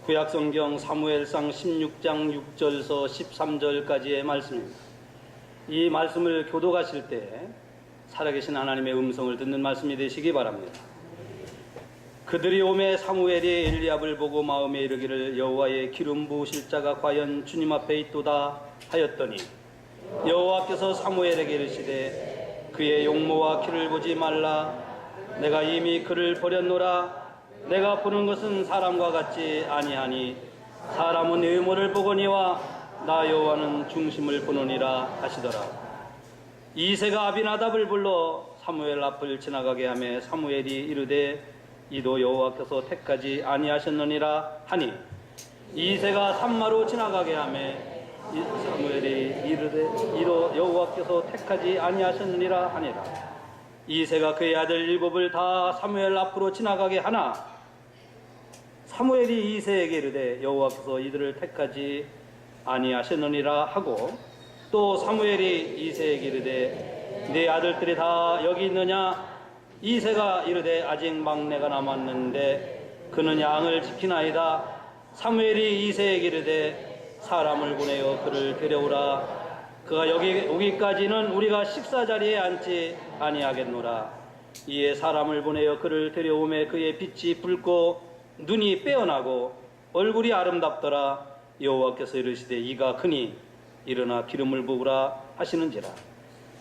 구약성경 사무엘상 16장 6절서 13절까지의 말씀입니다. 이 말씀을 교독하실 때 살아계신 하나님의 음성을 듣는 말씀이 되시기 바랍니다. 그들이 오매 사무엘이 엘리압을 보고 마음에 이르기를 여호와의 기름 부으실 자가 과연 주님 앞에 있도다 하였더니 여호와께서 사무엘에게 이르시되 그의 용모와 키를 보지 말라. 내가 이미 그를 버렸노라. 내가 보는 것은 사람과 같지 아니하니 사람은 외모를 보거니와 나 여호와는 중심을 보느니라 하시더라. 이새가 아비나답을 불러 사무엘 앞을 지나가게 하매 사무엘이 이르되 이도 여호와께서 택하지 아니하셨느니라 하니 이새가 산마로 지나가게 하매 사무엘이 이르되 이도 여호와께서 택하지 아니하셨느니라 하니라. 이새가 그의 아들 일곱을 다 사무엘 앞으로 지나가게 하나 사무엘이 이새에게 이르되 여호와께서 이들을 택하지 아니하셨느니라 하고 또 사무엘이 이새에게 이르되 네 아들들이 다 여기 있느냐. 이새가 이르되 아직 막내가 남았는데 그는 양을 지키나이다. 사무엘이 이새에게 이르되 사람을 보내어 그를 데려오라. 그가 여기 오기까지는 우리가 식사 자리에 앉지 아니하겠노라. 이에 사람을 보내어 그를 데려오매 그의 빛이 붉고 눈이 빼어나고 얼굴이 아름답더라. 여호와께서 이르시되 이가 크니 일어나 기름을 부으라 하시는지라.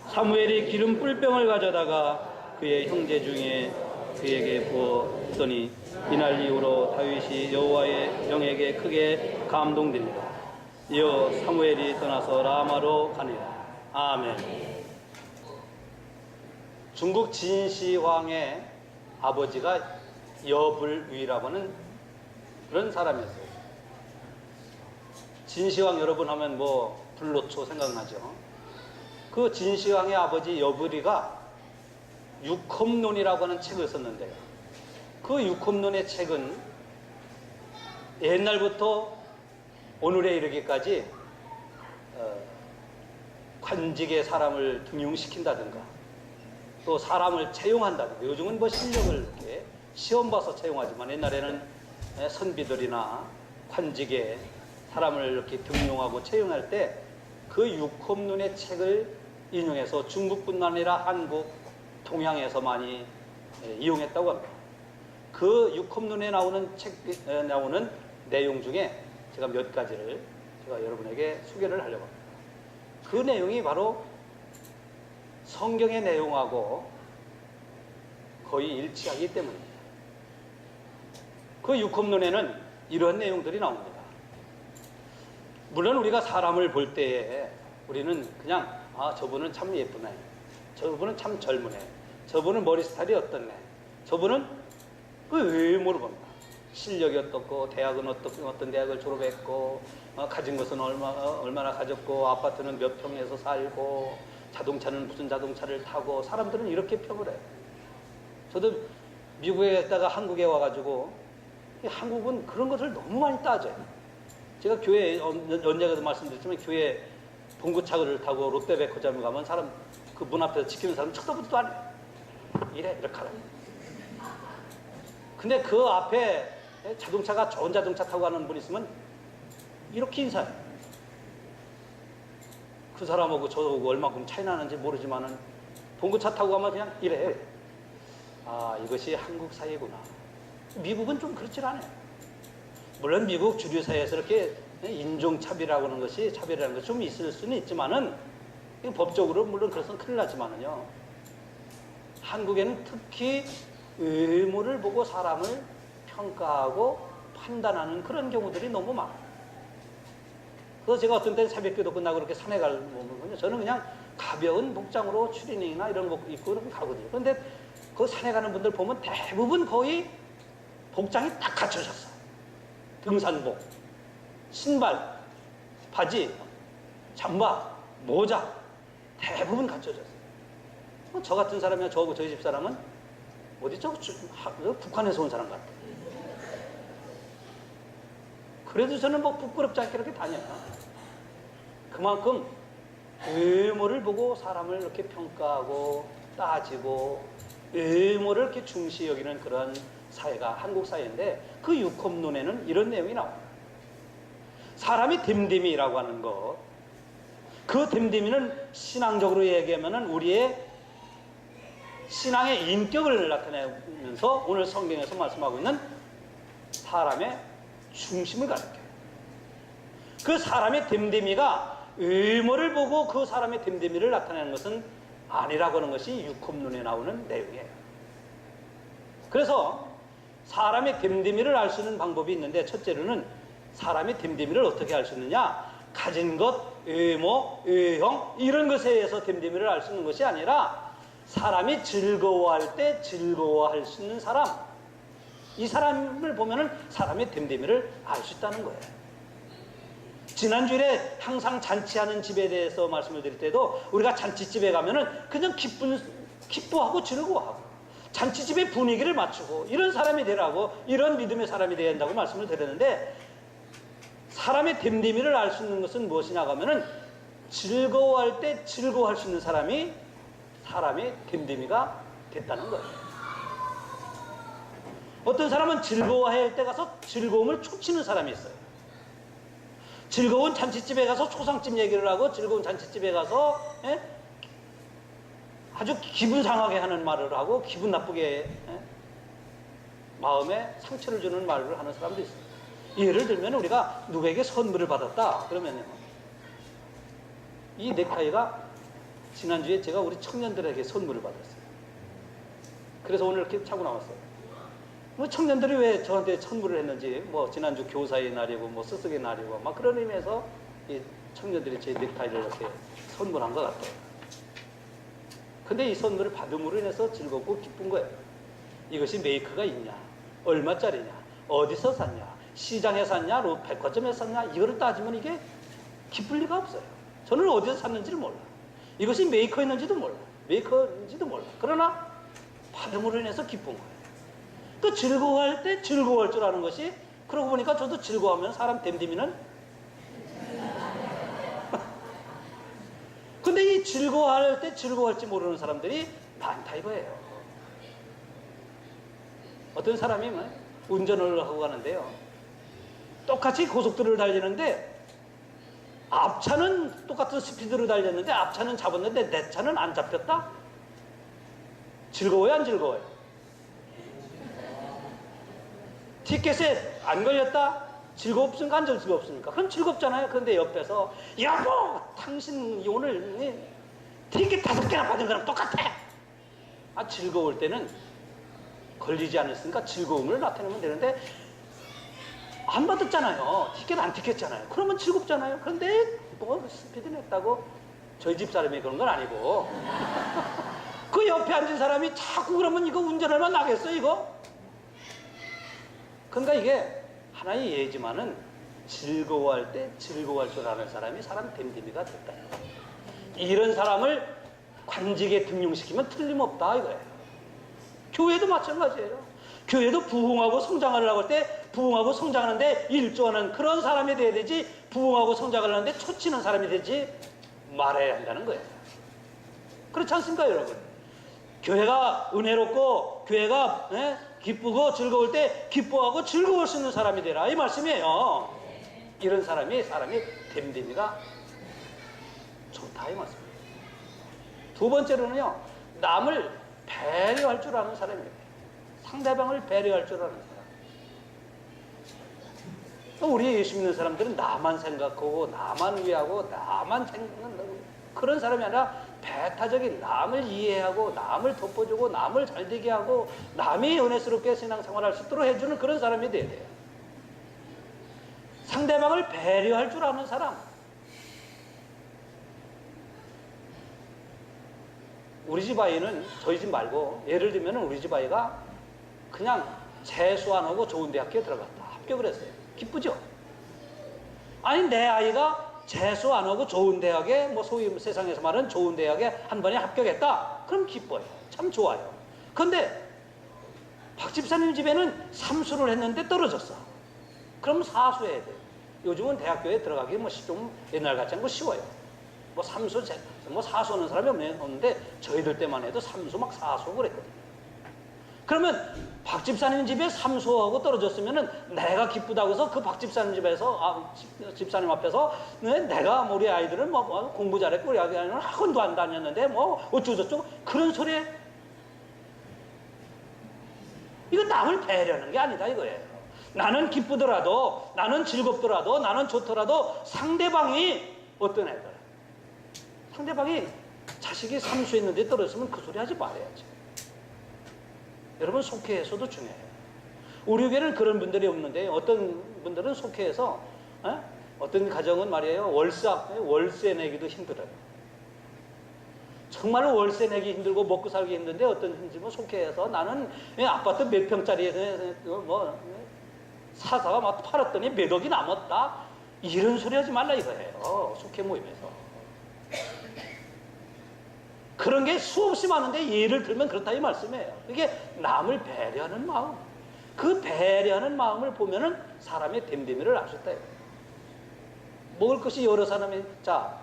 사무엘이 기름 뿔병을 가져다가 그의 형제 중에 그에게 부었더니 이날 이후로 다윗이 여호와의 영에게 크게 감동됩니다. 이어 사무엘이 떠나서 라마로 가니라. 아멘. 중국 진시 왕의 아버지가 여불위라고 하는 그런 사람이었어요. 진시황 여러분 하면 뭐 불로초 생각나죠. 그 진시황의 아버지 여불위가 육험론이라고 하는 책을 썼는데요. 그 육험론의 책은 옛날부터 오늘에 이르기까지 관직에 사람을 등용시킨다든가 또 사람을 채용한다든가, 요즘은 뭐 실력을 이렇게 시험 봐서 채용하지만 옛날에는 선비들이나 관직에 사람을 이렇게 등용하고 채용할 때 그 육험론의 책을 인용해서 중국뿐만 아니라 한국, 동양에서 많이 이용했다고 합니다. 그 육험론에 나오는 나오는 내용 중에 제가 몇 가지를 제가 여러분에게 소개를 하려고 합니다. 그 내용이 바로 성경의 내용하고 거의 일치하기 때문입니다. 그 육험론에는 이런 내용들이 나옵니다. 물론 우리가 사람을 볼 때에 우리는 그냥 저분은 참 예쁘네, 저분은 참 젊으네, 저분은 머리 스타일이 어떻네, 저분은 그 외모를 봅니다. 실력이 어떻고, 대학은 어떤 대학을 졸업했고, 가진 것은 얼마나 가졌고, 아파트는 몇 평에서 살고, 자동차는 무슨 자동차를 타고, 사람들은 이렇게 평을 해요. 저도 미국에 있다가 한국에 와가지고 한국은 그런 것을 너무 많이 따져요. 제가 교회 언제가도 말씀드렸지만 교회 봉구차를 타고 롯데백화점에 가면 사람 그 문 앞에서 지키는 사람 쳐다보지도 않아요. 이래 이렇게 하라. 근데 그 앞에 자동차가 좋은 자동차 타고 가는 분 있으면 이렇게 인사해요. 그 사람하고 저하고 얼마큼 차이 나는지 모르지만은 봉구차 타고 가면 그냥 이래. 이것이 한국 사회구나. 미국은 좀 그렇지 않아요. 물론 미국 주류 사회에서 이렇게 인종차별이라고 하는 것이, 차별이라는 것이 좀 있을 수는 있지만은, 법적으로 물론 그래서는 큰일 나지만은요, 한국에는 특히 외모를 보고 사람을 평가하고 판단하는 그런 경우들이 너무 많아요. 그래서 제가 어떤 때는 새벽기도 끝나고 이렇게 산에 가면 저는 그냥 가벼운 복장으로 추리닝이나 이런 거 입고 이렇게 가거든요. 그런데 그 산에 가는 분들 보면 대부분 거의 복장이 딱 갖춰졌어요. 등산복, 신발, 바지, 잠바, 모자 대부분 갖춰졌어요. 저 같은 사람이나 저희 집 사람은 어디 북한에서 온 사람 같아요. 그래도 저는 뭐 부끄럽지 않게 이렇게 다녀요. 그만큼 외모를 보고 사람을 이렇게 평가하고 따지고 외모를 이렇게 중시 여기는 그런 사회가 한국 사회인데 그 육업론에는 이런 내용이 나옵니다. 사람이 됨됨이라고 하는 것, 그 됨됨이는 신앙적으로 얘기하면 우리의 신앙의 인격을 나타내면서 오늘 성경에서 말씀하고 있는 사람의 중심을 가리켜요. 그 사람의 됨됨이가 의무를 보고 그 사람의 됨됨이를 나타내는 것은 아니라고 하는 것이 육업론에 나오는 내용이에요. 그래서 사람의 됨됨이를 알 수 있는 방법이 있는데, 첫째로는 사람의 됨됨이를 어떻게 알 수 있느냐? 가진 것, 외모, 외형 이런 것에 의해서 됨됨이를 알 수 있는 것이 아니라 사람이 즐거워할 때 즐거워할 수 있는 사람, 이 사람을 보면은 사람의 됨됨이를 알 수 있다는 거예요. 지난주에 항상 잔치하는 집에 대해서 말씀을 드릴 때도 우리가 잔치집에 가면은 그냥 기뻐하고 즐거워하고 잔치집의 분위기를 맞추고 이런 사람이 되라고, 이런 믿음의 사람이 되어야 한다고 말씀을 드렸는데, 사람의 됨됨이를 알 수 있는 것은 무엇이냐 하면은 즐거워할 때 즐거워할 수 있는 사람이 사람의 됨됨이가 됐다는 거예요. 어떤 사람은 즐거워할 때 가서 즐거움을 촉치는 사람이 있어요. 즐거운 잔치집에 가서 초상집 얘기를 하고 즐거운 잔치집에 가서 아주 기분 상하게 하는 말을 하고 기분 나쁘게 마음에 상처를 주는 말을 하는 사람도 있어요. 예를 들면 우리가 누구에게 선물을 받았다 그러면요, 이 넥타이가 지난주에 제가 우리 청년들에게 선물을 받았어요. 그래서 오늘 이렇게 차고 나왔어요. 뭐 청년들이 왜 저한테 선물을 했는지, 뭐 지난주 교사의 날이고 뭐 스승의 날이고 막 그런 의미에서 이 청년들이 제 넥타이를 이렇게 선물한 것 같아요. 근데 이 선물을 받음으로 인해서 즐겁고 기쁜 거예요. 이것이 메이커가 있냐, 얼마짜리냐, 어디서 샀냐, 시장에 샀냐, 백화점에 샀냐, 이거를 따지면 이게 기쁠 리가 없어요. 저는 어디서 샀는지를 몰라. 이것이 메이커였는지도 몰라. 메이커인지도 몰라. 그러나 받음으로 인해서 기쁜 거예요. 또 즐거워할 때 즐거워할 줄 아는 것이, 그러고 보니까 저도 즐거워하면 사람 됨됨이는 근데 이 즐거워할 때 즐거워할지 모르는 사람들이 많다 이거예요. 어떤 사람이 운전을 하고 가는데요, 똑같이 고속도로를 달리는데 앞차는 똑같은 스피드로 달렸는데 앞차는 잡았는데 내 차는 안 잡혔다? 즐거워요, 안 즐거워요? 티켓에 안 걸렸다? 즐겁습니까, 안 즐겁습니까? 그럼 즐겁잖아요. 그런데 옆에서 여보, 당신 오늘 티켓 5개나 받은 거랑 똑같아. 아, 즐거울 때는 걸리지 않았으니까 즐거움을 나타내면 되는데 안 받았잖아요. 티켓 안 티켓잖아요. 그러면 즐겁잖아요. 그런데 뭐 스피드 냈다고 저희 집 사람이 그런 건 아니고 그 옆에 앉은 사람이 자꾸 그러면 이거 운전하면 나겠어 이거? 그러니까 이게 하나의 예지만은 즐거워할 때 즐거워할 줄 아는 사람이 사람 됨됨이가 됐다. 이런 사람을 관직에 등용시키면 틀림없다 이거예요. 교회도 마찬가지예요. 교회도 부흥하고 성장하려고 할 때 부흥하고 성장하는데 일조하는 그런 사람이 돼야 되지, 부흥하고 성장을 하는데 초치는 사람이 되지 말아야 한다는 거예요. 그렇지 않습니까 여러분? 교회가 은혜롭고 교회가 기쁘고 즐거울 때 기뻐하고 즐거울 수 있는 사람이 되라 이 말씀이에요. 이런 사람이 됨됨이가 좋다 이 말씀이에요. 두 번째로는요, 남을 배려할 줄 아는 사람이에요. 상대방을 배려할 줄 아는 사람. 우리 예수 믿는 사람들은 나만 생각하고 나만 위하고 나만 생각하는 그런 사람이 아니라 배타적인, 남을 이해하고 남을 덮어주고 남을 잘되게 하고 남이 은혜스럽게 신앙생활할 수 있도록 해주는 그런 사람이 돼야 돼요. 상대방을 배려할 줄 아는 사람. 우리 집 아이는 저희 집 말고 예를 들면 우리 집 아이가 그냥 재수 안 하고 좋은 대학교에 들어갔다, 합격을 했어요. 기쁘죠? 아니 내 아이가 재수 안 하고 좋은 대학에, 뭐 소위 세상에서 말하는 좋은 대학에 한 번에 합격했다, 그럼 기뻐요. 참 좋아요. 근데 박 집사님 집에는 삼수를 했는데 떨어졌어. 그럼 사수해야 돼요. 요즘은 대학교에 들어가기 좀 옛날 같지 않고 쉬워요. 뭐 삼수, 뭐 사수 하는 사람이 없는데 저희들 때만 해도 삼수 막 사수 그랬거든요. 그러면 박 집사님 집에 삼소하고 떨어졌으면은 내가 기쁘다고 해서 그 박 집사님 집에서 집사님 앞에서 내가 우리 아이들은 뭐 공부 잘했고 우리 아이들은 학원도 안 다녔는데 뭐 어쩌고저쩌고 그런 소리에 이거 남을 배려하는 게 아니다 이거예요. 나는 기쁘더라도 나는 즐겁더라도 나는 좋더라도 상대방이 어떤 애들 상대방이 자식이 삼수했는데 떨어졌으면 그 소리 하지 말아야지. 여러분 속회에서도 중요해요. 우리 교회는 그런 분들이 없는데 어떤 분들은 속회에서 어떤 가정은 말이에요 월세 내기도 힘들어요. 정말 월세 내기 힘들고 먹고 살기 힘든데 어떤 집은 속회에서 나는 아파트 몇 평짜리에 뭐 사사가 막 팔았더니 몇 억이 남았다 이런 소리 하지 말라 이거예요. 속회 모임에서 그런 게 수없이 많은데 예를 들면 그렇다 이 말씀이에요. 이게 남을 배려하는 마음, 그 배려하는 마음을 보면은 사람의 됨됨이를 알 수 있다. 먹을 것이 여러 사람이 자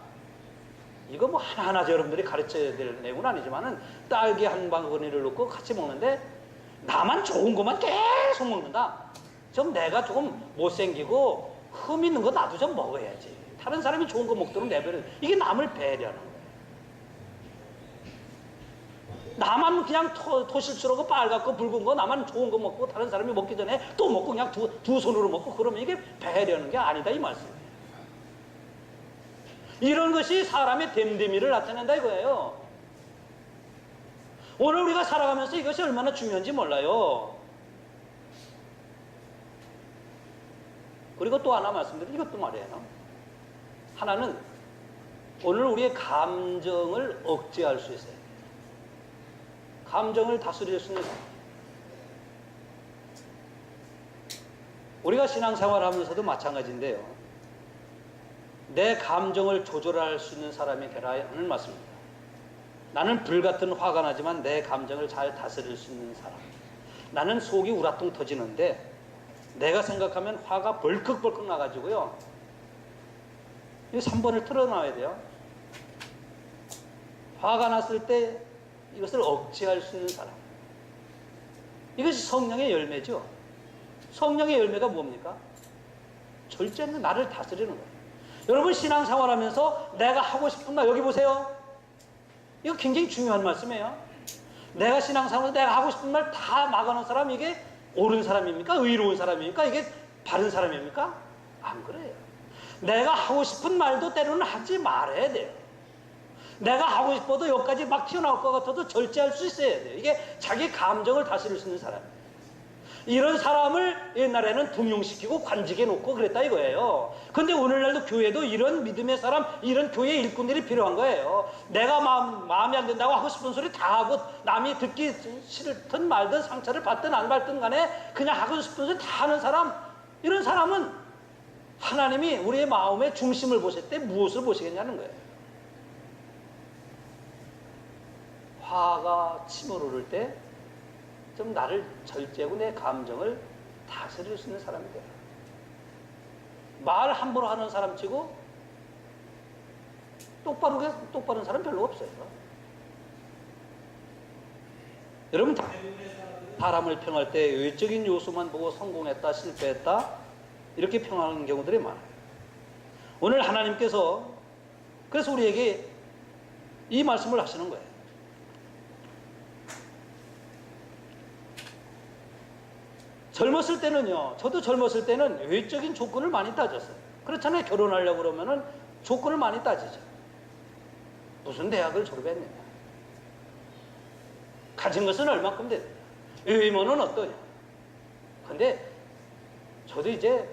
이거 뭐 하나하나 여러분들이 가르쳐야 될 내용은 아니지만은 딸기 한 바구니를 넣고 같이 먹는데 나만 좋은 것만 계속 먹는다. 좀 내가 조금 못생기고 흠 있는 거 나도 좀 먹어야지. 다른 사람이 좋은 거 먹도록 내버려. 이게 남을 배려하는 거예요. 나만 그냥 토실수라고 빨갛고 붉은 거 나만 좋은 거 먹고 다른 사람이 먹기 전에 또 먹고 그냥 두 손으로 먹고 그러면 이게 배려하는 게 아니다 이 말씀이에요. 이런 것이 사람의 됨됨이를 나타낸다 이거예요. 오늘 우리가 살아가면서 이것이 얼마나 중요한지 몰라요. 그리고 또 하나 말씀드리면 이것도 말이에요. 하나는 오늘 우리의 감정을 억제할 수 있어요. 감정을 다스릴 수 있는 사람. 우리가 신앙생활 하면서도 마찬가지인데요. 내 감정을 조절할 수 있는 사람이 되라 하는 말씀입니다. 나는 불같은 화가 나지만 내 감정을 잘 다스릴 수 있는 사람. 나는 속이 우라통 터지는데 내가 생각하면 화가 벌컥벌컥 나가지고요. 이 3번을 틀어놔야 돼요. 화가 났을 때 이것을 억제할 수 있는 사람. 이것이 성령의 열매죠. 성령의 열매가 뭡니까? 절제는 나를 다스리는 거예요. 여러분 신앙생활 하면서 내가 하고 싶은 말 여기 보세요. 이거 굉장히 중요한 말씀이에요. 내가 신앙생활에서 내가 하고 싶은 말 다 막아놓은 사람 이게 옳은 사람입니까? 의로운 사람입니까? 이게 바른 사람입니까? 안 그래요. 내가 하고 싶은 말도 때로는 하지 말아야 돼요. 내가 하고 싶어도 여기까지 막 튀어나올 것 같아도 절제할 수 있어야 돼요. 이게 자기 감정을 다스릴 수 있는 사람이에요. 이런 사람을 옛날에는 등용시키고 관직에 놓고 그랬다 이거예요. 근데 오늘날도 교회도 이런 믿음의 사람, 이런 교회 일꾼들이 필요한 거예요. 내가 마음에 안 든다고 하고 싶은 소리 다 하고 남이 듣기 싫든 말든 상처를 받든 안 받든 간에 그냥 하고 싶은 소리 다 하는 사람, 이런 사람은 하나님이 우리의 마음의 중심을 보실 때 무엇을 보시겠냐는 거예요. 화가 치밀어오를 때 좀 나를 절제하고 내 감정을 다스릴 수 있는 사람이 돼요. 말 함부로 하는 사람 치고 똑바른 사람 별로 없어요. 여러분 사람을 평할 때 외적인 요소만 보고 성공했다 실패했다 이렇게 평하는 경우들이 많아요. 오늘 하나님께서 그래서 우리에게 이 말씀을 하시는 거예요. 젊었을 때는요, 저도 젊었을 때는 외적인 조건을 많이 따졌어요. 그렇잖아요. 결혼하려고 그러면은 조건을 많이 따지죠. 무슨 대학을 졸업했느냐, 가진 것은 얼마큼 됐느냐, 외모는 어떠냐. 근데 저도 이제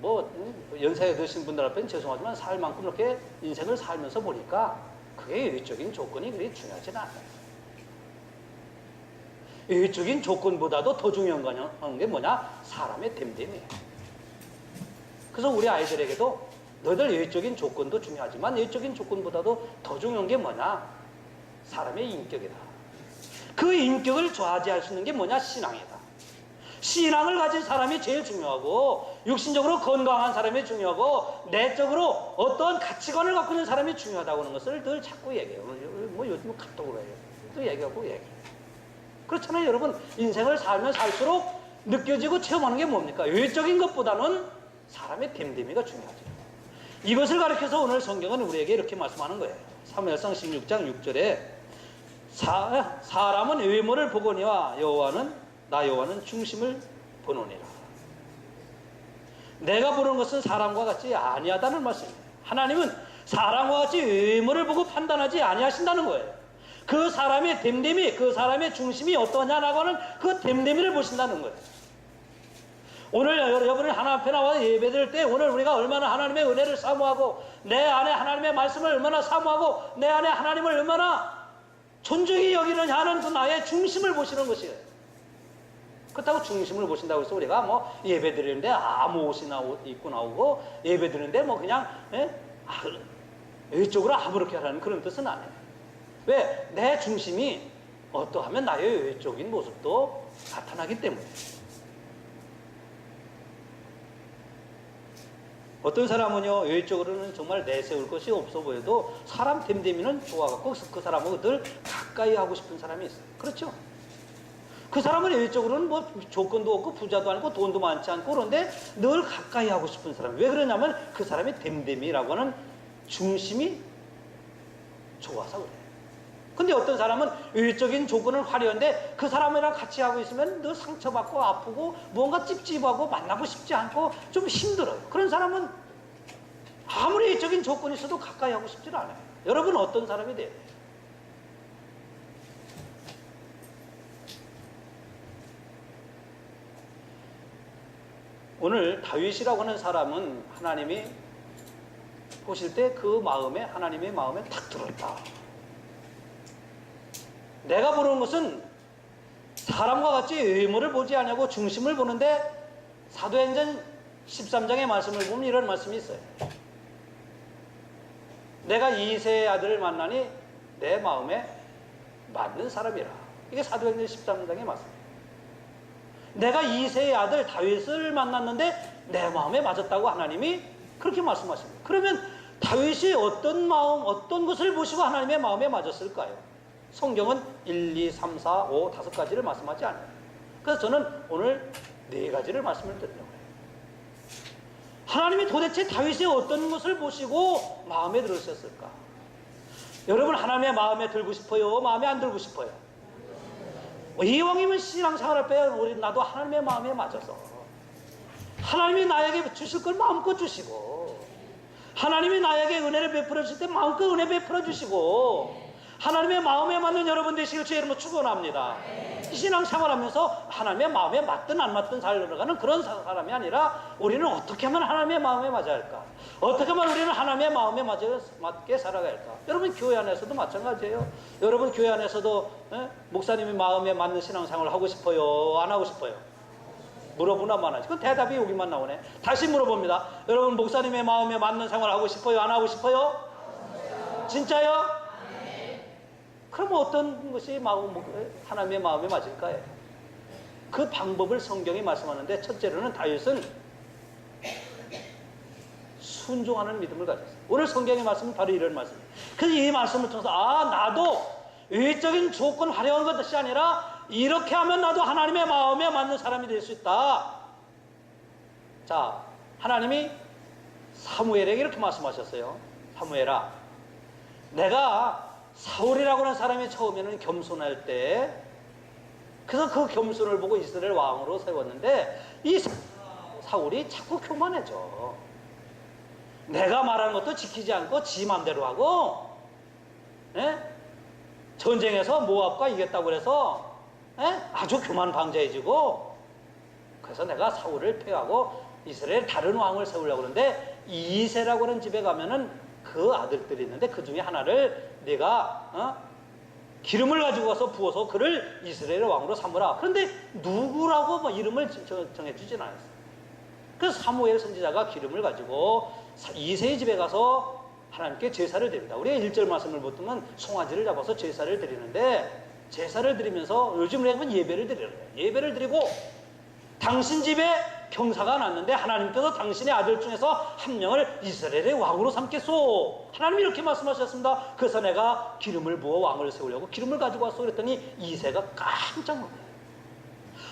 뭐 연세가 드신 분들 앞에는 죄송하지만 살 만큼 이렇게 인생을 살면서 보니까 그게 외적인 조건이 그렇게 중요하진 않아요. 외적인 조건보다도 더 중요한 게 뭐냐? 사람의 됨됨이에요. 그래서 우리 아이들에게도 너희들 외적인 조건도 중요하지만 외적인 조건보다도 더 중요한 게 뭐냐? 사람의 인격이다. 그 인격을 좌지할 수 있는 게 뭐냐? 신앙이다. 신앙을 가진 사람이 제일 중요하고 육신적으로 건강한 사람이 중요하고 내적으로 어떤 가치관을 갖고 있는 사람이 중요하다고 하는 것을 늘 자꾸 얘기해요. 뭐 요즘 카톡으로 해요. 또 얘기하고 얘기해요. 그렇잖아요. 여러분, 인생을 살면 살수록 느껴지고 체험하는 게 뭡니까? 외적인 것보다는 사람의 됨됨이가 중요하죠. 이것을 가리켜서 오늘 성경은 우리에게 이렇게 말씀하는 거예요. 사무엘상 16장 6절에 사람은 외모를 보거니와 나 여호와는 중심을 보노니라. 내가 보는 것은 사람과 같이 아니하다는 말씀이에요. 하나님은 사람과 같이 외모를 보고 판단하지 아니하신다는 거예요. 그 사람의 됨됨이, 그 사람의 중심이 어떠냐라고 하는 그 됨됨이를 보신다는 거예요. 오늘 여러분이 하나님 앞에 나와 예배드릴 때 오늘 우리가 얼마나 하나님의 은혜를 사모하고 내 안에 하나님의 말씀을 얼마나 사모하고 내 안에 하나님을 얼마나 존중히 여기느냐 하는 그 나의 중심을 보시는 것이에요. 그렇다고 중심을 보신다고 해서 우리가 뭐 예배 드리는데 아무 옷이나 입고 나오고 예배 드리는데 뭐 그냥 외적으로 아무렇게 하라는 그런 뜻은 아니에요. 왜? 내 중심이 어떠하면 나의 외적인 모습도 나타나기 때문에. 어떤 사람은요, 외적으로는 정말 내세울 것이 없어 보여도 사람 됨됨이는 좋아갖고 그 사람은 늘 가까이 하고 싶은 사람이 있어요. 그렇죠? 그 사람은 외적으로는 뭐 조건도 없고 부자도 아니고 돈도 많지 않고 그런데 늘 가까이 하고 싶은 사람. 왜 그러냐면 그 사람의 됨됨이라고 하는 중심이 좋아서 그래요. 근데 어떤 사람은 외적인 조건은 화려한데 그 사람이랑 같이 하고 있으면 늘 상처받고 아프고 뭔가 찝찝하고 만나고 싶지 않고 좀 힘들어요. 그런 사람은 아무리 외적인 조건이 있어도 가까이 하고 싶지 않아요. 여러분 어떤 사람이 돼요? 오늘 다윗이라고 하는 사람은 하나님이 보실 때 그 마음에 하나님의 마음에 탁 들어있다. 내가 보는 것은 사람과 같이 외모를 보지 않냐고 중심을 보는데 사도행전 13장의 말씀을 보면 이런 말씀이 있어요. 내가 이새의 아들을 만나니 내 마음에 맞는 사람이라. 이게 사도행전 13장의 말씀이에요. 내가 이새의 아들 다윗을 만났는데 내 마음에 맞았다고 하나님이 그렇게 말씀하십니다. 그러면 다윗이 어떤 마음, 어떤 것을 보시고 하나님의 마음에 맞았을까요? 성경은 1, 2, 3, 4, 5, 5가지를 말씀하지 않아요. 그래서 저는 오늘 4가지를 말씀을 드리려고 해요. 하나님이 도대체 다윗이 어떤 것을 보시고 마음에 들으셨을까? 여러분 하나님의 마음에 들고 싶어요? 마음에 안 들고 싶어요? 이왕이면 신앙생활을 빼요. 나도 하나님의 마음에 맞아서 하나님이 나에게 주실 걸 마음껏 주시고 하나님이 나에게 은혜를 베풀어 주실 때 마음껏 은혜 베풀어 주시고 하나님의 마음에 맞는 여러분 되시길 주의 이름으로 축원합니다. 신앙생활하면서 하나님의 마음에 맞든 안 맞든 살아가는 그런 사람이 아니라 우리는 어떻게 하면 하나님의 마음에 맞아야 할까? 어떻게 하면 우리는 하나님의 마음에 맞게 살아가야 할까? 여러분 교회 안에서도 마찬가지예요. 여러분 교회 안에서도 목사님이 마음에 맞는 신앙생활을 하고 싶어요? 안 하고 싶어요? 물어보나 마나지. 그 대답이 여기만 나오네. 다시 물어봅니다. 여러분 목사님의 마음에 맞는 생활을 하고 싶어요? 안 하고 싶어요? 진짜요? 그럼 어떤 것이 하나님의 마음에 맞을까요? 그 방법을 성경이 말씀하는데 첫째로는 다윗은 순종하는 믿음을 가졌어요. 오늘 성경의 말씀은 바로 이런 말씀이에요. 그래서 이 말씀을 통해서 나도 외적인 조건 화려한 것이 아니라 이렇게 하면 나도 하나님의 마음에 맞는 사람이 될 수 있다. 자, 하나님이 사무엘에게 이렇게 말씀하셨어요. 사무엘아, 내가 사울이라고 하는 사람이 처음에는 겸손할 때 그래서 그 겸손을 보고 이스라엘 왕으로 세웠는데 이 사울이 자꾸 교만해져. 내가 말하는 것도 지키지 않고 지 맘대로 하고 전쟁에서 모압과 이겼다고 해서 아주 교만방자해지고 그래서 내가 사울을 폐하고 이스라엘 다른 왕을 세우려고 그러는데 이새라고 하는 집에 가면은 그 아들들이 있는데 그 중에 하나를 내가 기름을 가지고 가서 부어서 그를 이스라엘 왕으로 삼으라. 그런데 누구라고 뭐 이름을 정해주진 않았어요. 그래서 사무엘 선지자가 기름을 가지고 이새의 집에 가서 하나님께 제사를 드립니다. 우리가 1절 말씀을 보면 송아지를 잡아서 제사를 드리는데 제사를 드리면서 요즘 우리가 예배를 드리는 거예요. 예배를 드리고 당신 집에 병사가 났는데 하나님께서 당신의 아들 중에서 한 명을 이스라엘의 왕으로 삼겠소. 하나님이 이렇게 말씀하셨습니다. 그래서 내가 기름을 부어 왕을 세우려고 기름을 가지고 왔소. 그랬더니 이새가 깜짝 놀라요.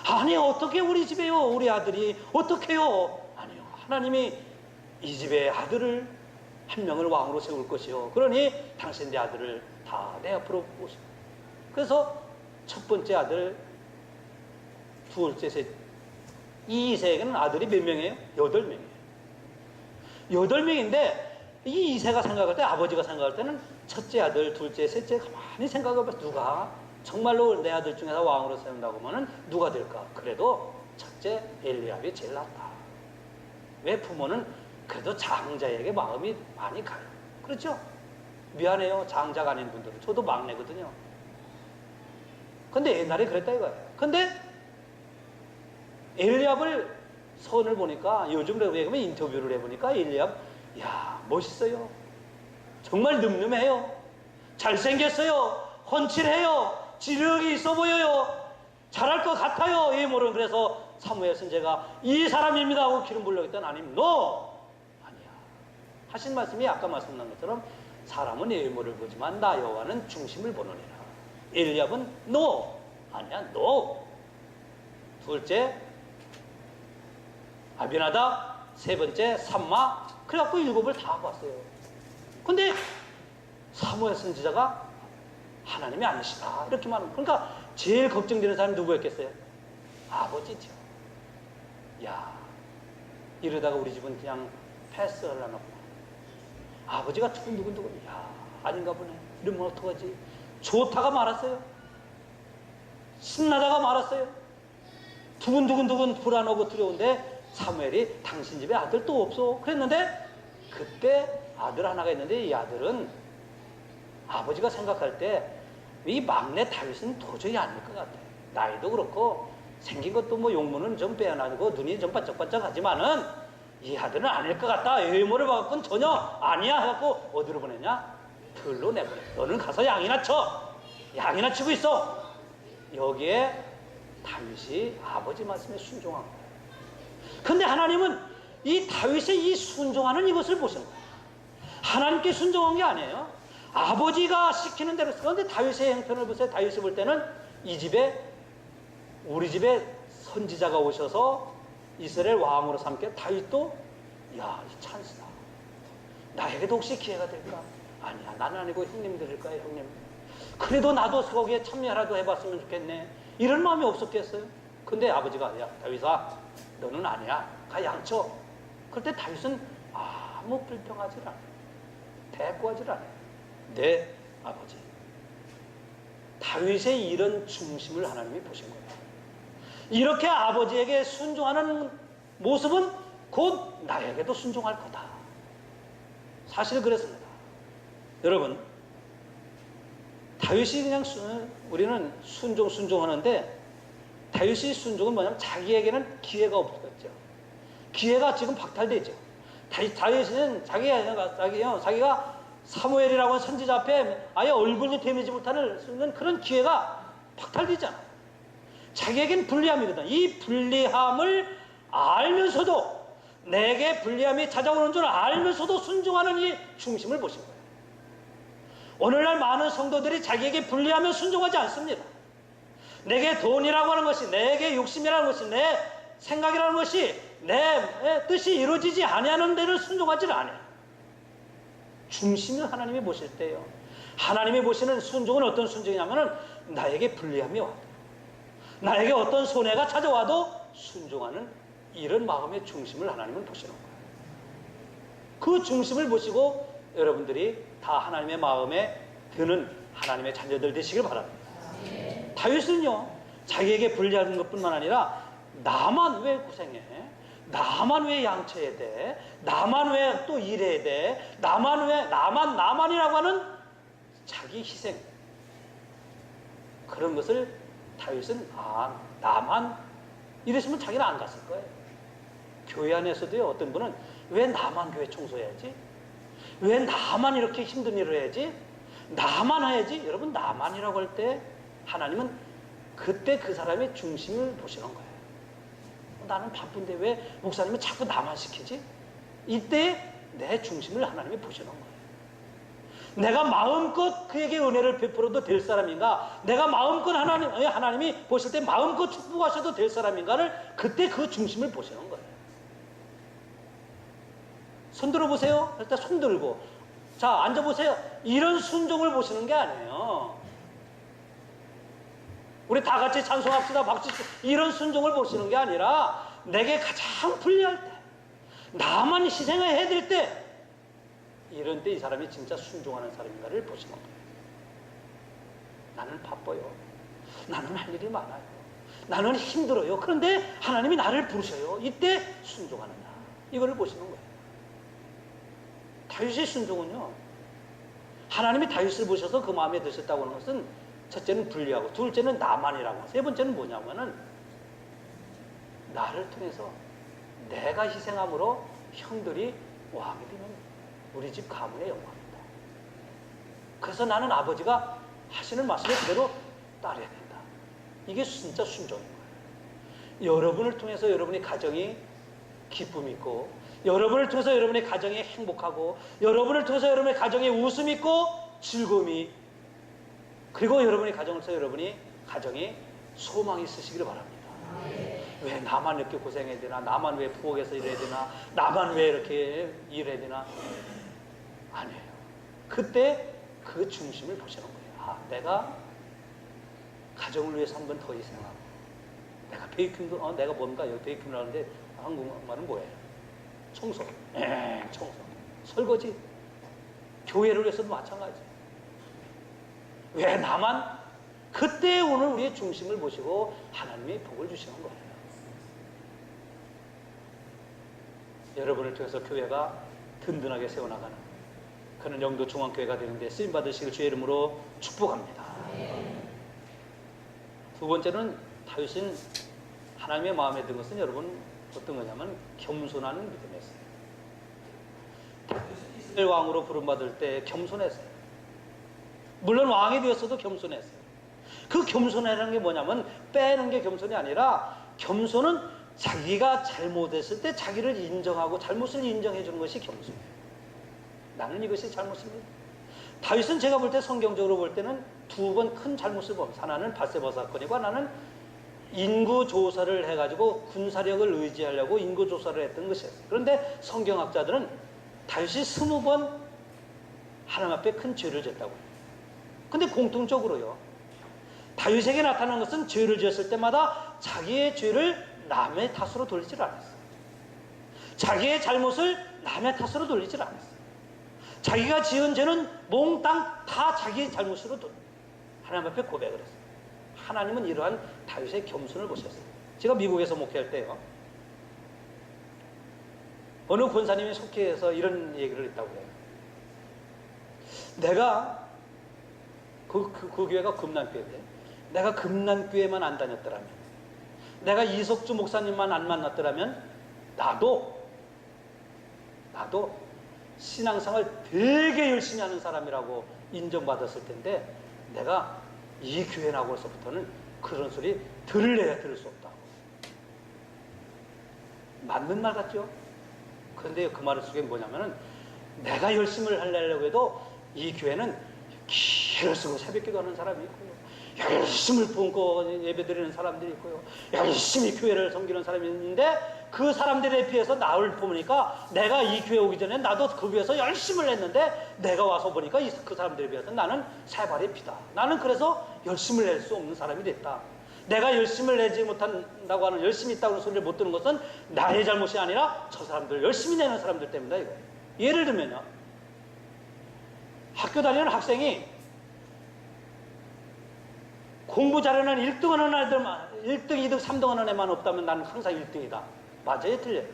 아니 어떻게 우리 집에요? 우리 아들이 어떻게요? 아니요, 하나님이 이 집의 아들을 한 명을 왕으로 세울 것이요, 그러니 당신 내 아들을 다 내 앞으로 오시오. 그래서 첫 번째 아들, 둘째, 셋, 이 이새에게는 아들이 몇 명이에요? 8명이에요. 8명인데 이 이새가 생각할 때, 아버지가 생각할 때는 첫째 아들, 둘째, 셋째 가만히 생각해봐. 누가 정말로 내 아들 중에서 왕으로 세운다고 하면 누가 될까? 그래도 첫째 엘리압이 제일 낫다. 왜? 부모는 그래도 장자에게 마음이 많이 가요. 그렇죠? 미안해요, 장자가 아닌 분들은. 저도 막내거든요. 근데 옛날에 그랬다 이거예요. 근데 엘리압을 선을 보니까, 요즘 그러면 인터뷰를 해보니까 엘리압, 야 멋있어요. 정말 늠름해요. 잘생겼어요. 헌칠해요. 지력이 있어 보여요. 잘할 것 같아요. 이 모르는. 그래서 사무엘 선지자가 이 사람입니다 하고 기름 부으려고 했더니 아님, 너 아니야. 하신 말씀이 아까 말씀난 것처럼 사람은 외모를 보지만 나 여호와는 중심을 보느니라. 엘리압은 너 아니야, 너. 둘째 아비나답, 세 번째 삼마. 그래갖고 7을 다 봤어요. 근데 사무엘 선지자가 하나님이 아니시다 이렇게 말하는. 그러니까 제일 걱정되는 사람이 누구였겠어요? 아버지죠. 야, 이러다가 우리 집은 그냥 패스하려나 보다. 아버지가 두근두근, 야 아닌가 보네. 이러면 어떡하지? 좋다가 말았어요. 신나다가 말았어요. 두근두근 불안하고 두려운데 사무엘이 당신 집에 아들 또 없어 그랬는데, 그때 아들 하나가 있는데 이 아들은 아버지가 생각할 때 이 막내 다윗은 도저히 아닐 것 같아요. 나이도 그렇고 생긴 것도 뭐 용모는 좀 빼어나고 눈이 좀 반짝반짝하지만은 이 아들은 아닐 것 같다. 외모를 봐갖고는 전혀 아니야 해갖고 어디로 보냈냐? 들로 내보내. 너는 가서 양이나 쳐. 양이나 치고 있어. 여기에 다윗이 아버지 말씀에 순종한 거예요. 근데 하나님은 이 다윗의 이 순종하는 이것을 보시는 거예요. 하나님께 순종한 게 아니에요. 아버지가 시키는 대로. 그런데 다윗의 형편을 보세요. 다윗이 볼 때는 이 집에, 우리 집에 선지자가 오셔서 이스라엘 왕으로 삼게. 다윗도 야, 이 찬스다. 나에게도 혹시 기회가 될까? 아니야, 나는 아니고 형님 드릴 거야, 형님. 그래도 나도 거기에 참여라도 해봤으면 좋겠네. 이런 마음이 없었겠어요? 근데 아버지가, 야 다윗아, 너는 아니야. 가 양쳐. 그럴 때 다윗은 아무 불평하지 않아요. 대꾸하지 않아요. 내 아버지. 다윗의 이런 중심을 하나님이 보신 거예요. 이렇게 아버지에게 순종하는 모습은 곧 나에게도 순종할 거다. 사실 그랬습니다. 여러분, 다윗이 그냥 우리는 순종하는데, 다윗이 순종은 뭐냐면 자기에게는 기회가 없었죠. 기회가 지금 박탈되죠. 다윗은 자기가 사무엘이라고 하는 선지자 앞에 아예 얼굴이 데미지 못하는 그런 기회가 박탈되잖아요. 자기에겐 불리함이거든. 이 불리함을 알면서도, 내게 불리함이 찾아오는 줄 알면서도 순종하는 이 중심을 보신 거예요. 오늘날 많은 성도들이 자기에게 불리하면 순종하지 않습니다. 내게 돈이라고 하는 것이, 내게 욕심이라는 것이, 내 생각이라는 것이, 내 뜻이 이루어지지 아니하는 데를 순종하지 않아요. 중심을 하나님이 보실 때요, 하나님이 보시는 순종은 어떤 순종이냐면은 나에게 불리함이 와도, 나에게 어떤 손해가 찾아와도 순종하는 이런 마음의 중심을 하나님은 보시는 거예요. 그 중심을 보시고 여러분들이 다 하나님의 마음에 드는 하나님의 자녀들 되시길 바랍니다. 다윗은요, 자기에게 불리한 것뿐만 아니라 나만 왜 고생해? 나만 왜 양쳐야 돼? 나만 왜 또 일해야 돼? 나만이라고 하는 자기 희생, 그런 것을 다윗은 나만 이랬으면 자기는 안 갔을 거예요. 교회 안에서도요, 어떤 분은 왜 나만 교회 청소해야지? 왜 나만 이렇게 힘든 일을 해야지? 나만 해야지? 여러분, 나만이라고 할 때 하나님은 그때 그 사람의 중심을 보시는 거예요. 나는 바쁜데 왜 목사님이 자꾸 나만 시키지? 이때 내 중심을 하나님이 보시는 거예요. 내가 마음껏 그에게 은혜를 베풀어도 될 사람인가? 내가 마음껏 하나님이 보실 때 마음껏 축복하셔도 될 사람인가를 그때 그 중심을 보시는 거예요. 손 들어보세요. 일단 손 들고. 자, 앉아보세요. 이런 순종을 보시는 게 아니에요. 우리 다 같이 찬송합시다. 박수 치고. 이런 순종을 보시는 게 아니라 내게 가장 불리할 때, 나만 희생을 해드릴 때, 이런 때 이 사람이 진짜 순종하는 사람인가를 보시는 거예요. 나는 바빠요. 나는 할 일이 많아요. 나는 힘들어요. 그런데 하나님이 나를 부르셔요. 이때 순종하느냐. 이거를 보시는 거예요. 다윗의 순종은요, 하나님이 다윗을 보셔서 그 마음에 드셨다고 하는 것은 첫째는 불리하고, 둘째는 나만이라고, 세 번째는 뭐냐면은 나를 통해서 내가 희생함으로 형들이 왕이 되는 우리 집 가문의 영광입니다. 그래서 나는 아버지가 하시는 말씀을 그대로 따라야 된다. 이게 진짜 순종인 거예요. 여러분을 통해서 여러분의 가정이 기쁨이 있고, 여러분을 통해서 여러분의 가정이 행복하고, 여러분을 통해서 여러분의 가정에 웃음이 있고 즐거움이, 그리고 여러분의 가정을 통해서 여러분이 가정에 소망이 있으시기를 바랍니다. 왜 나만 이렇게 고생해야 되나? 나만 왜 부엌에서 일해야 되나? 나만 왜 이렇게 일해야 되나? 아니에요. 그때 그 중심을 보시는 거예요. 아, 내가 가정을 위해서 한 번 더 희생하고, 내가 베이킹도, 내가 뭔가 여기 베이킹을 하는데 한국말은 뭐예요? 청소. 청소. 설거지. 교회를 위해서도 마찬가지. 왜 나만? 그때 오늘 우리의 중심을 보시고 하나님이 복을 주시는 거예요. 여러분을 통해서 교회가 든든하게 세워나가는 그는 영도 중앙교회가 되는데 쓰임받으시길 주의 이름으로 축복합니다. 두 번째는 다윗은 하나님의 마음에 든 것은 여러분 어떤 거냐면 겸손하는 믿음이었어요. 다윗은 이스라엘 왕으로 부름받을 때 겸손했어요. 물론 왕이 되었어도 겸손했어요. 그 겸손이라는 게 뭐냐면 빼는 게 겸손이 아니라, 겸손은 자기가 잘못했을 때 자기를 인정하고 잘못을 인정해 주는 것이 겸손이에요. 나는 이것이 잘못입니다. 다윗은 제가 볼 때 성경적으로 볼 때는 두 번 큰 잘못을 범했어요. 하나는 밧세바 사건이고, 하나는 인구조사를 해가지고 군사력을 의지하려고 인구조사를 했던 것이었어요. 그런데 성경학자들은 다윗이 20번 하나님 앞에 큰 죄를 졌다고 해요. 근데 공통적으로요, 다윗에게 나타난 것은 죄를 지었을 때마다 자기의 죄를 남의 탓으로 돌리질 않았어요. 자기의 잘못을 남의 탓으로 돌리질 않았어요. 자기가 지은 죄는 몽땅 다 자기의 잘못으로 하나님 앞에 고백을 했어요. 하나님은 이러한 다윗의 겸손을 보셨어요. 제가 미국에서 목회할 때요, 어느 권사님이 속해서 이런 얘기를 했다고 해요. 내가 그 교회가 금난교회인데, 내가 금난교회만 안 다녔더라면, 내가 이석주 목사님만 안 만났더라면 나도 신앙생활 되게 열심히 하는 사람이라고 인정받았을 텐데, 내가 이 교회 나고서부터는 그런 소리 들을래야 들을 수 없다고. 맞는 말 같죠? 그런데 그 말 속에 뭐냐면은, 내가 열심을 하려고 해도 이 교회는 기를 쓰고 새벽기도 하는 사람이 있고요, 열심을 품고 예배드리는 사람들이 있고요, 열심히 교회를 섬기는 사람이 있는데, 그 사람들에 비해서 나를 보니까 내가 이 교회 오기 전에 나도 그 교회에서 열심을 했는데, 내가 와서 보니까 그 사람들에 비해서 나는 세 발의 피다. 나는 그래서 열심을 낼 수 없는 사람이 됐다. 내가 열심을 내지 못한다고 하는, 열심히 있다고 하는 소리를 못 듣는 것은 나의 잘못이 아니라 저 사람들, 열심히 내는 사람들 때문이다 이거예요. 예를 들면요, 학교 다니는 학생이 공부 잘하는 1등 하는 애들만, 1등, 2등, 3등 하는 애만 없다면 나는 항상 1등이다. 맞아요? 틀려요?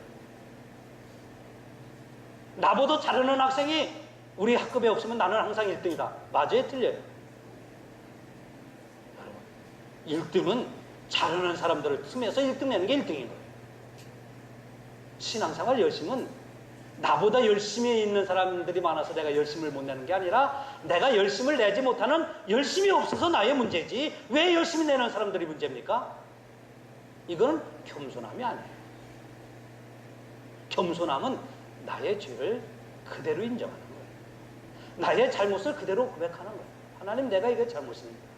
나보다 잘하는 학생이 우리 학급에 없으면 나는 항상 1등이다. 맞아요? 틀려요? 여러분, 1등은 잘하는 사람들을 틈에서 1등 내는 게 1등인 거예요. 신앙생활 열심은 나보다 열심히 있는 사람들이 많아서 내가 열심을 못 내는 게 아니라, 내가 열심을 내지 못하는, 열심이 없어서 나의 문제지 왜 열심히 내는 사람들이 문제입니까? 이건 겸손함이 아니에요. 겸손함은 나의 죄를 그대로 인정하는 거예요. 나의 잘못을 그대로 고백하는 거예요. 하나님, 내가 이게 잘못입니다.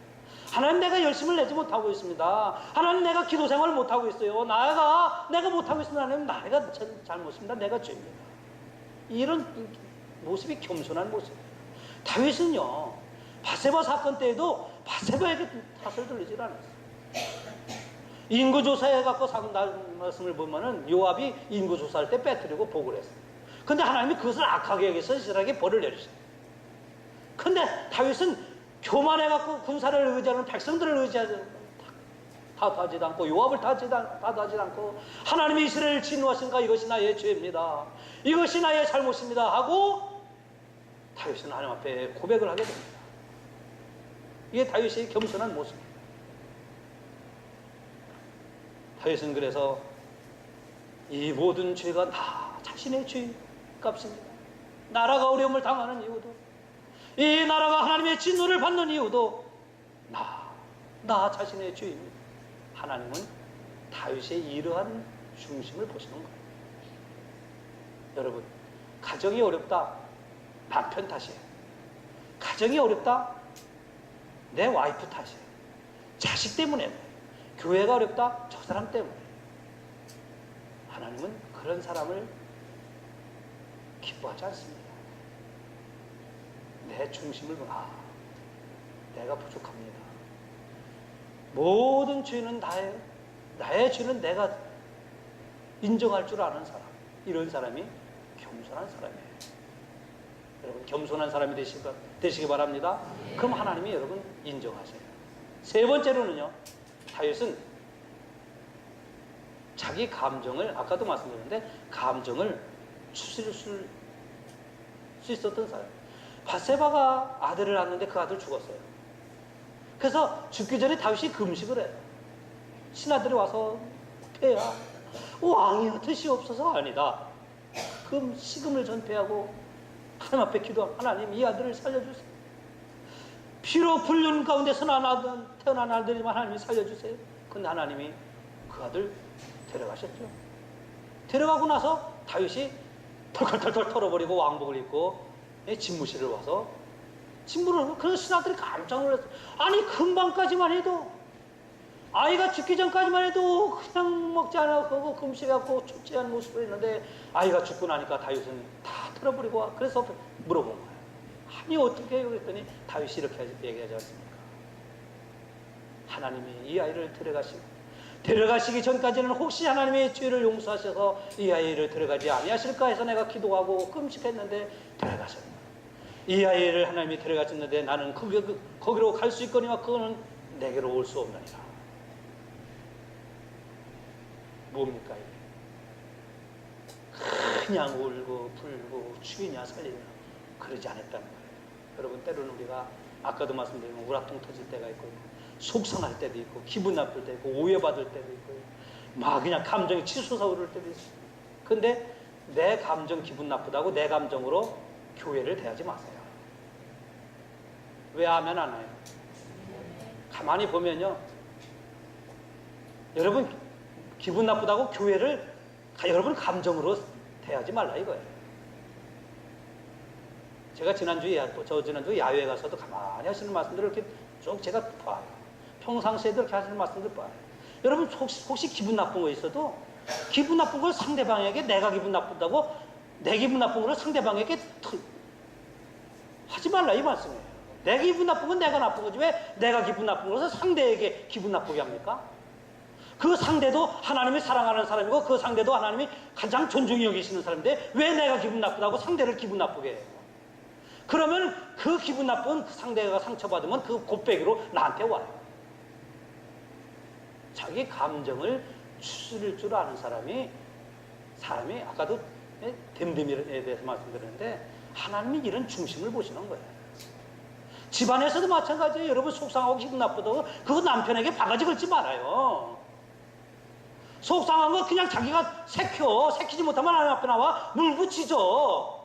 하나님, 내가 열심을 내지 못하고 있습니다. 하나님, 내가 기도 생활을 못하고 있어요. 내가 못하고 있습니다. 하나님, 내가 잘못입니다. 내가 죄입니다. 이런 모습이 겸손한 모습이에요. 다윗은요, 바세바 사건 때에도 바세바에게 탓을 돌리질 않았어요. 인구조사해 갖고 말씀을 보면은 요압이 인구조사할 때 빼뜨리고 보고를 했어요. 근데 하나님이 그것을 악하게 여기서 이스라엘에게 벌을 내리셨어요. 근데 다윗은 교만해 갖고 군사를 의지하는 백성들을 의지하지 탓하지도 않고 요압을 탓하지도 않고 하나님이 이스라엘을 진노하신가, 이것이 나의 죄입니다, 이것이 나의 잘못입니다 하고 다윗은 하나님 앞에 고백을 하게 됩니다. 이게 다윗의 겸손한 모습입니다. 다윗은 그래서 이 모든 죄가 다 자신의 죄값입니다. 나라가 어려움을 당하는 이유도, 이 나라가 하나님의 진노를 받는 이유도 나 자신의 죄입니다. 하나님은 다윗의 이러한 중심을 보시는 거예요. 여러분, 가정이 어렵다, 남편 탓이에요. 가정이 어렵다, 내 와이프 탓이에요. 자식 때문에. 교회가 어렵다, 저 사람 때문에. 하나님은 그런 사람을 기뻐하지 않습니다. 내 중심을 내가 부족합니다. 모든 죄는 나의 죄는 내가 인정할 줄 아는 사람, 이런 사람이 겸손한 사람이에요. 여러분, 겸손한 사람이 되시기 바랍니다. 그럼 하나님이 여러분 인정하세요. 세 번째로는요, 다윗은 자기 감정을, 아까도 말씀드렸는데, 감정을 추스릴 수 있었던 사람. 바세바가 아들을 낳았는데 그 아들 죽었어요. 그래서 죽기 전에 다윗이 금식을 해요. 신하들이 와서, 폐하, 왕이여 드시옵소서. 아니다. 식음을 전폐하고 하나님 앞에 기도하고, 하나님, 이 아들을 살려주세요. 피로 불륜 가운데서 태어난 아들이지만 하나님이 살려주세요. 근데 하나님이 그 아들 데려가셨죠. 데려가고 나서 다윗이 털털털 털어버리고 왕복을 입고 집무실을 와서 진물을 하고, 그런 신하들이 깜짝 놀랐어요. 아니, 금방까지만 해도, 아이가 죽기 전까지만 해도 그냥 먹지 않고 금식하고 축제한 모습을 했는데, 아이가 죽고 나니까 다윗은 다 털어버리고 와. 그래서 물어본 거예요. 아니, 어떻게 해요? 그랬더니 다윗이 이렇게 얘기하지 않습니까? 하나님이 이 아이를 데려가시기 전까지는 혹시 하나님의 죄를 용서하셔서 이 아이를 데려가지 아니하실까 해서 내가 기도하고 금식했는데 데려가셨다. 이 아이를 하나님이 데려가셨는데 나는 거기로 갈 수 있거니와 그거는 내게로 올 수 없느니라. 뭡니까 이게? 그냥 울고 불고 죽이냐 살리냐 그러지 않았다는 거예요. 여러분, 때로는 우리가 아까도 말씀드린 우라통 터질 때가 있고, 속상할 때도 있고, 기분 나쁠 때도 있고, 오해받을 때도 있고, 막 그냥 감정이 치솟아 오를 때도 있어요. 근데 내 감정 기분 나쁘다고 내 감정으로 교회를 대하지 마세요. 왜 하면 안 해요? 가만히 보면요, 여러분 기분 나쁘다고 교회를 여러분 감정으로 대하지 말라 이거예요. 제가 지난주에 야외에 가서도 가만히 하시는 말씀들을 이렇게 쭉 제가 봐요. 평상시에도 이렇게 하시는 말씀들 봐요. 여러분, 혹시 기분 나쁜 거 있어도 기분 나쁜 걸 상대방에게, 내가 기분 나쁘다고 내 기분 나쁜 걸 상대방에게 하지 말라 이 말씀이에요. 내 기분 나쁜 건 내가 나쁜 거지 왜 내가 기분 나쁜 것을 상대에게 기분 나쁘게 합니까? 그 상대도 하나님이 사랑하는 사람이고 그 상대도 하나님이 가장 존중히 여기시는 사람인데 왜 내가 기분 나쁘다고 상대를 기분 나쁘게 해요? 그러면 그 기분 나쁜 그 상대가 상처받으면 그 곱빼기로 나한테 와요. 자기 감정을 추스릴 줄 아는 사람이 아까도 댐댐이에 대해서 말씀드렸는데 하나님이 이런 중심을 보시는 거예요. 집안에서도 마찬가지예요. 여러분, 속상하고 기분 나쁘다고 그거 남편에게 바가지 걸지 말아요. 속상한 거 그냥 자기가 새키지 못하면 하나님 앞에 나와 물 붙이죠.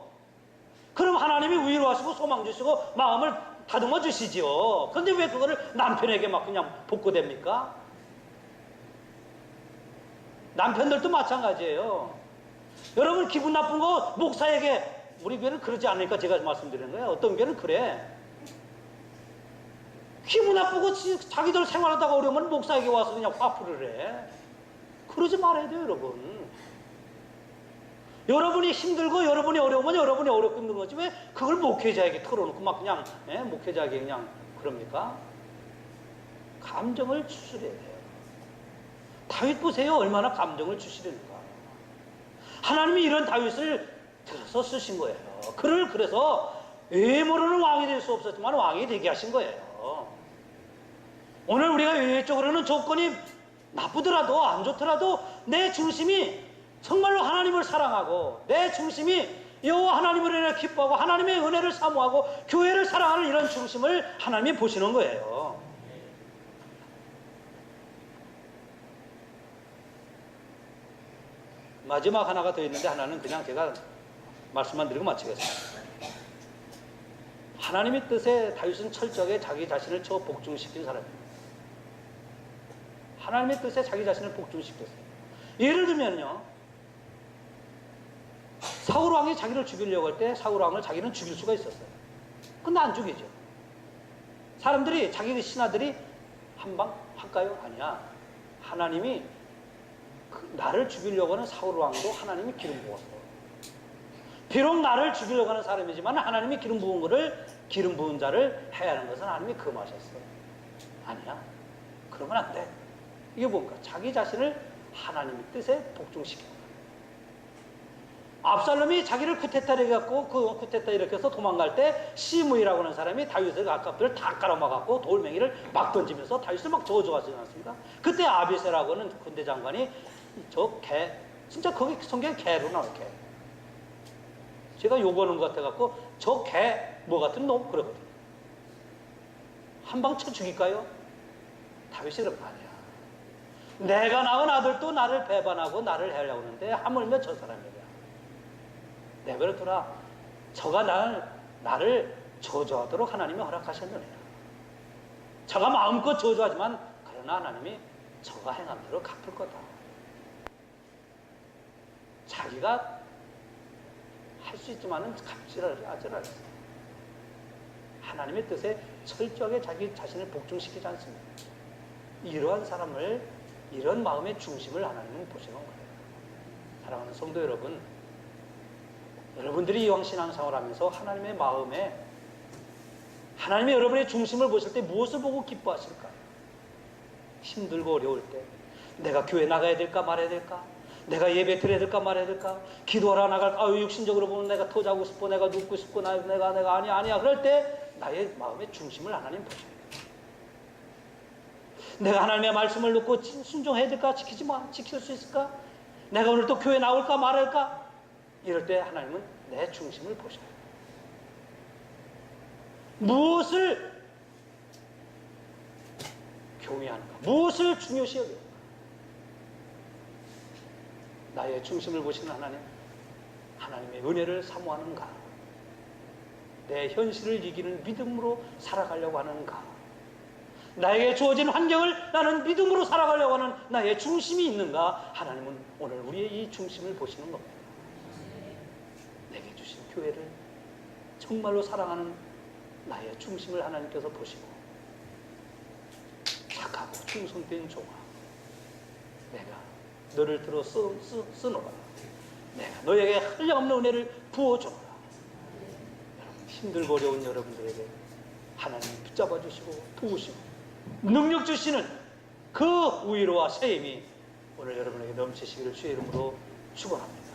그럼 하나님이 위로하시고 소망 주시고 마음을 다듬어 주시지요. 그런데 왜 그거를 남편에게 막 그냥 복구됩니까? 남편들도 마찬가지예요. 여러분 기분 나쁜 거 목사에게, 우리 교회는 그러지 않으니까 제가 말씀드리는 거예요. 어떤 교회는 그래. 기분 나쁘고 자기들 생활하다가 어려우면 목사에게 와서 그냥 화풀이를 해. 그러지 말아야 돼요, 여러분. 여러분이 힘들고 여러분이 어려우면 여러분이 어렵고 힘든 거지 왜 그걸 목회자에게 털어놓고 막 그냥 목회자에게 그냥 그럽니까? 감정을 추스려야 돼요. 다윗 보세요. 얼마나 감정을 추스리는가. 하나님이 이런 다윗을 들어서 쓰신 거예요. 그를 그래서 외모로는 왕이 될 수 없었지만 왕이 되게 하신 거예요. 오늘 우리가 외적으로는 조건이 나쁘더라도 안 좋더라도 내 중심이 정말로 하나님을 사랑하고 내 중심이 여호와 하나님을 인해 기뻐하고 하나님의 은혜를 사모하고 교회를 사랑하는 이런 중심을 하나님이 보시는 거예요. 마지막 하나가 더 있는데 하나는 그냥 제가 말씀만 드리고 마치겠습니다. 하나님의 뜻에 다윗은 철저하게 자기 자신을 복종시킨 사람입니다. 하나님의 뜻에 자기 자신을 복종시켰어요. 예를 들면요, 사울 왕이 자기를 죽이려고 할 때 사울 왕을 자기는 죽일 수가 있었어요. 근데 안 죽이죠. 사람들이, 자기 신하들이 한 방 할까요? 아니야. 하나님이 나를 죽이려고 하는 사울 왕도 하나님이 기름 부었어요. 비록 나를 죽이려고 하는 사람이지만 하나님이 기름 부은 거를, 기름 부은 자를 해야 하는 것은 하나님이 금하셨어요. 아니야. 그러면 안 돼. 이게 뭔가? 자기 자신을 하나님의 뜻에 복종시켜. 압살롬이 자기를 쿠데타를 해갖고 그 쿠데타 일으켜서 도망갈 때 시므이라고 하는 사람이 다윗의 앞뒤를 다 깔아막았고 돌멩이를 막 던지면서 다윗을 막 저주하지 않았습니까? 그때 아비세라고 하는 군대 장관이 저 개, 진짜 거기 성경에 개로 나와요, 개. 제가 욕하는 것 같아갖고 저 개 뭐 같은 놈 그러거든요. 한 방 쳐 죽일까요? 다윗이 그런 거 아니야. 내가 낳은 아들도 나를 배반하고 나를 해하려고 하는데 하물며 저 사람이야. 내버려두라. 저가 나를 저주하도록 하나님이 허락하셨느니라. 저가 마음껏 저주하지만 그러나 하나님이 저가 행한 대로 갚을 거다. 자기가 할 수 있지만은 갚지를 하지를 않습니다. 하나님의 뜻에 철저하게 자기 자신을 복종시키지 않습니다. 이러한 사람을, 이런 마음의 중심을 하나님은 보시는 거예요. 사랑하는 성도 여러분, 여러분들이 이왕 신앙생활을 하면서 하나님의 마음에, 하나님의 여러분의 중심을 보실 때 무엇을 보고 기뻐하실까? 힘들고 어려울 때 내가 교회 나가야 될까 말아야 될까? 내가 예배 드려야 될까 말아야 될까? 기도하러 나갈까? 육신적으로 보면 내가 더 자고 싶고 내가 눕고 싶고 내가 아니야. 그럴 때 나의 마음의 중심을 하나님 보셔야 돼요. 내가 하나님의 말씀을 듣고 순종해야 될까? 지킬 수 있을까? 내가 오늘 또 교회 나올까 말할까? 이럴 때 하나님은 내 중심을 보셔요. 무엇을 교미하는가? 무엇을 중요시 여기는가? 나의 중심을 보시는 하나님, 하나님의 은혜를 사모하는가? 내 현실을 이기는 믿음으로 살아가려고 하는가? 나에게 주어진 환경을 나는 믿음으로 살아가려고 하는 나의 중심이 있는가? 하나님은 오늘 우리의 이 중심을 보시는 겁니다. 내게 주신 교회를 정말로 사랑하는 나의 중심을 하나님께서 보시고 착하고 충성된 종아, 내가 너를 들어 쓰노라. 내가 너에게 한량없는 은혜를 부어주노라. 여러분, 힘들고 어려운 여러분들에게 하나님 붙잡아 주시고 도우시고 능력 주시는 그 위로와 새 힘이 오늘 여러분에게 넘치시기를 주의 이름으로 축원합니다.